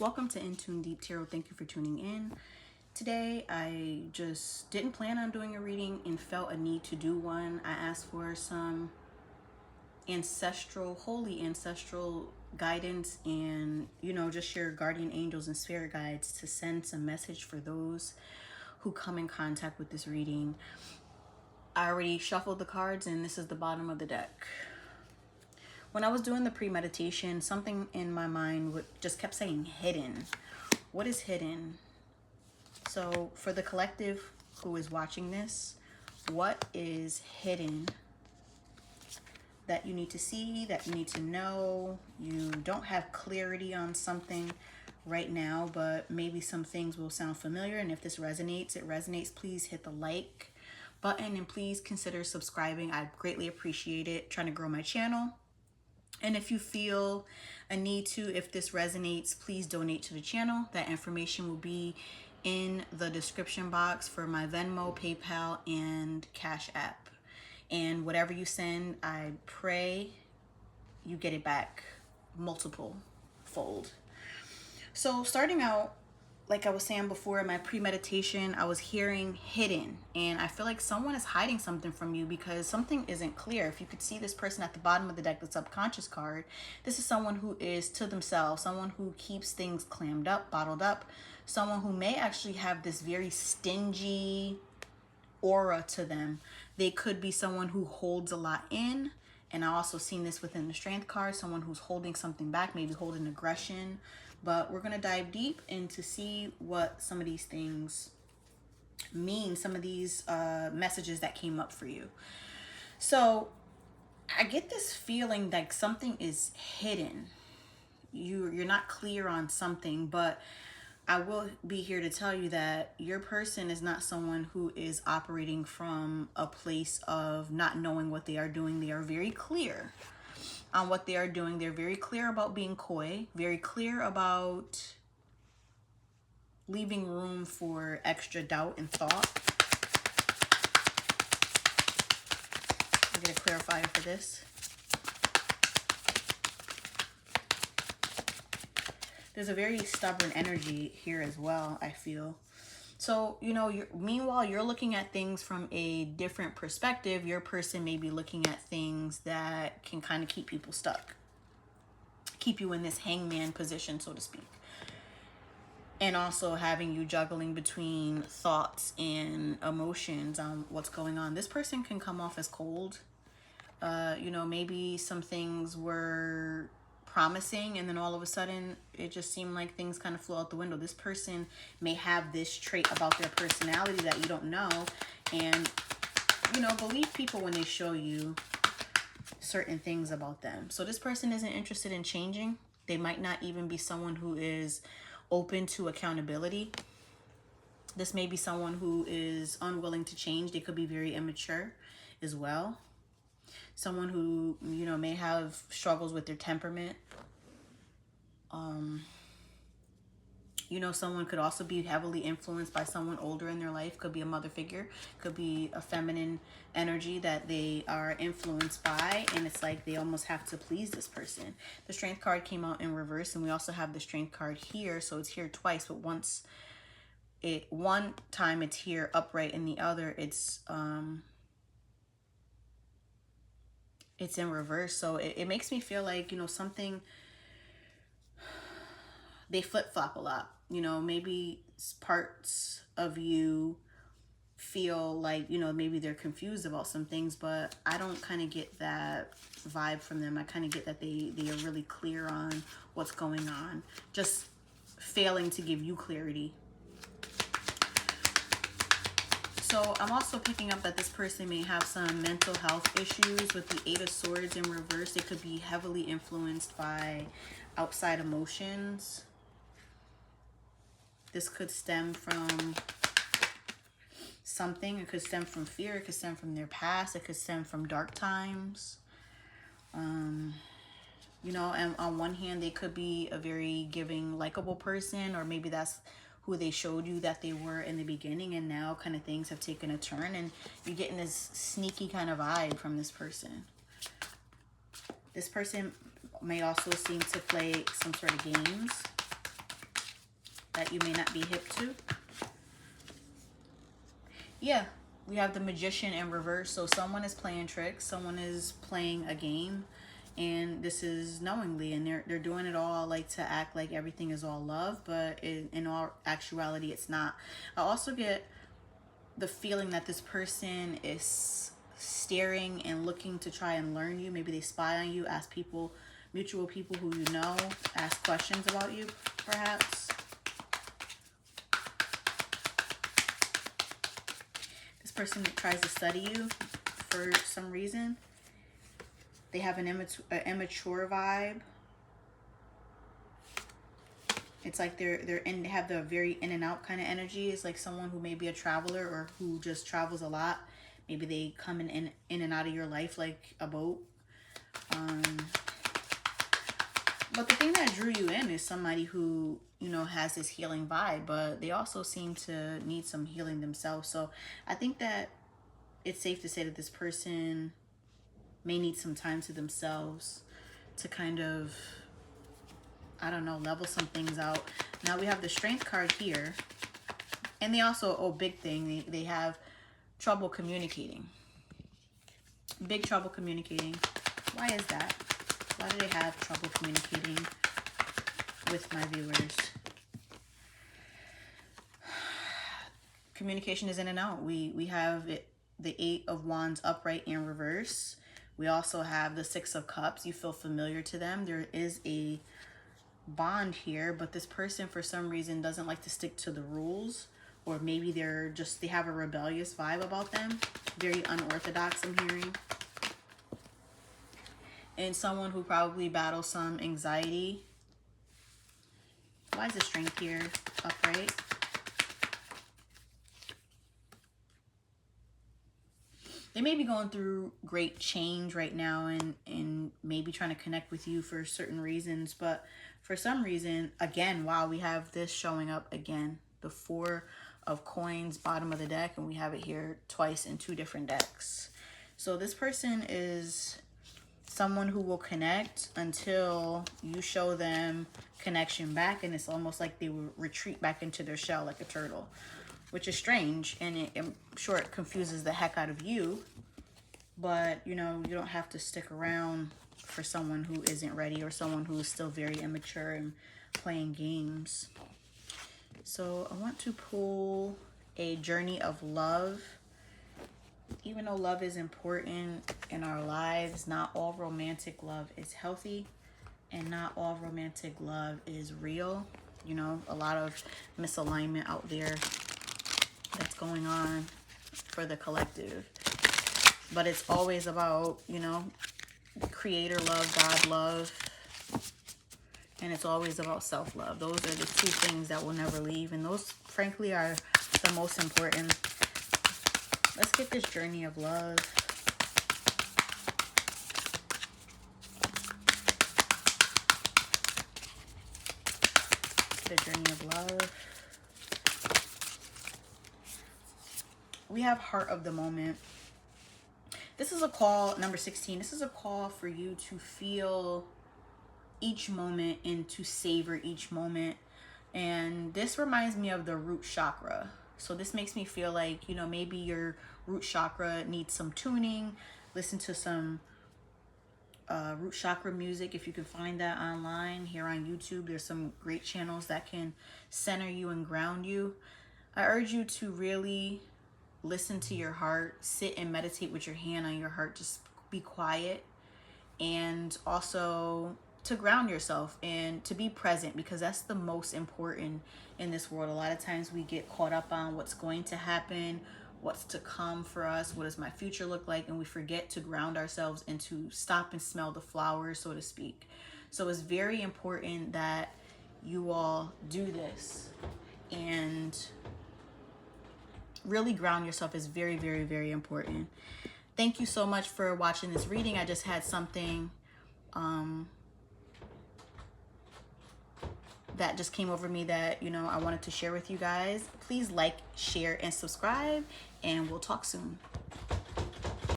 Welcome to InTuneDeep Tarot. Thank you for tuning in. Today, I just didn't plan on doing a reading and felt a need to do one. I asked for some holy ancestral guidance and, just your guardian angels and spirit guides to send some message for those who come in contact with this reading. I already shuffled the cards and this is the bottom of the deck. When I was doing the premeditation, something in my mind just kept saying hidden. What is hidden? So for the collective who is watching this, what is hidden that you need to see, that you need to know? You don't have clarity on something right now, but maybe some things will sound familiar. And if this resonates, please hit the like button and please consider subscribing. I greatly appreciate it. Trying to grow my channel. And if you feel a need to, if this resonates, please donate to the channel. That information will be in the description box for my Venmo, PayPal, and Cashapp. And whatever you send, I pray you get it back multiple fold. So starting out, like I was saying before, in my premeditation, I was hearing hidden. And I feel like someone is hiding something from you because something isn't clear. If you could see this person at the bottom of the deck, the subconscious card, this is someone who is to themselves, someone who keeps things clammed up, bottled up, someone who may actually have this very stingy aura to them. They could be someone who holds a lot in. And I also seen this within the strength card, someone who's holding something back, maybe holding aggression. But we're going to dive deep and to see what some of these things mean, some of these messages that came up for you. So I get this feeling like something is hidden. You're not clear on something, but I will be here to tell you that your person is not someone who is operating from a place of not knowing what they are doing. They are very clear on what they are doing. They're very clear about being coy, very clear about leaving room for extra doubt and thought. I'll get a clarifier for this. There's a very stubborn energy here as well, I feel. So, meanwhile, you're looking at things from a different perspective. Your person may be looking at things that can kind of keep people stuck, keep you in this hangman position, so to speak. And also having you juggling between thoughts and emotions on what's going on. This person can come off as cold. Maybe some things were promising and then all of a sudden it just seemed like things kind of flew out the window. This person may have this trait about their personality that you don't know, and believe people when they show you certain things about them. So this person isn't interested in changing. They might not even be someone who is open to accountability. This may be someone who is unwilling to change. They could be very immature as well. Someone who, may have struggles with their temperament. Someone could also be heavily influenced by someone older in their life. Could be a mother figure. Could be a feminine energy that they are influenced by. And it's like they almost have to please this person. The Strength card came out in reverse. And we also have the Strength card here. So it's here twice. But one time it's here upright and the other it's in reverse. So it makes me feel like, something, they flip-flop a lot. Maybe parts of you feel like, maybe they're confused about some things, but I don't kind of get that vibe from them. I kind of get that they are really clear on what's going on, just failing to give you clarity. So I'm also picking up that this person may have some mental health issues with the Eight of Swords in reverse. They could be heavily influenced by outside emotions. This could stem from something. It could stem from fear. It could stem from their past. It could stem from dark times. And on one hand, they could be a very giving, likable person, or maybe that's who they showed you that they were in the beginning, and now kind of things have taken a turn and you're getting this sneaky kind of vibe from this person. This person may also seem to play some sort of games. that you may not be hip to. Yeah, we have the Magician in reverse. So someone is playing tricks, someone is playing a game, and this is knowingly, and they're doing it all like to act like everything is all love, but in all actuality it's not. I also get the feeling that this person is staring and looking to try and learn you. Maybe they spy on you, ask people, mutual people who you know, ask questions about you perhaps. This person tries to study you for some reason. They have an immature vibe. It's like they have the very in and out kind of energy. It's like someone who may be a traveler or who just travels a lot. Maybe they come in and out of your life like a boat. But the thing that drew you in is somebody who, you know, has this healing vibe, but they also seem to need some healing themselves. So I think that it's safe to say that this person may need some time to themselves to kind of, I don't know, level some things out. Now we have the Strength card here. And they also, oh, big thing, they have trouble communicating. Big trouble communicating. Why is that? Why do they have trouble communicating with my viewers? Communication is in and out. We have the 8 of Wands upright and reverse. We also have the 6 of Cups. You feel familiar to them. There is a bond here, but this person for some reason doesn't like to stick to the rules, or maybe they have a rebellious vibe about them. Very unorthodox, I'm hearing. And someone who probably battles some anxiety. Why is the Strength here upright? They may be going through great change right now and maybe trying to connect with you for certain reasons. But for some reason, again, wow, we have this showing up again. The 4 of Coins, bottom of the deck, and we have it here twice in 2 different decks. So this person is someone who will connect until you show them connection back, and it's almost like they will retreat back into their shell like a turtle, which is strange, and I'm sure it confuses the heck out of you. But, you know, you don't have to stick around for someone who isn't ready or someone who is still very immature and playing games. So I want to pull a Journey of Love. Even though love is important in our lives, not all romantic love is healthy, and not all romantic love is real. You know, a lot of misalignment out there that's going on for the collective. But it's always about, you know, creator love, God love, and it's always about self-love. Those are the 2 things that will never leave, and those, frankly, are the most important. Let's get this Journey of Love. The Journey of Love. We have Heart of the Moment. This is a call, number 16. This is a call for you to feel each moment and to savor each moment. And this reminds me of the root chakra. So this makes me feel like, you know, maybe your root chakra needs some tuning. Listen to some root chakra music if you can find that online. Here on YouTube, there's some great channels that can center you and ground you. I urge you to really listen to your heart. Sit and meditate with your hand on your heart. Just be quiet. And also to ground yourself and to be present, because that's the most important in this world. A lot of times we get caught up on what's going to happen, what's to come for us, what does my future look like, and we forget to ground ourselves and to stop and smell the flowers, so to speak. So it's very important that you all do this, and really ground yourself is very, very, very important. Thank you so much for watching this reading. I just had something that just came over me that, you know, I wanted to share with you guys. Please like, share, and subscribe, and we'll talk soon.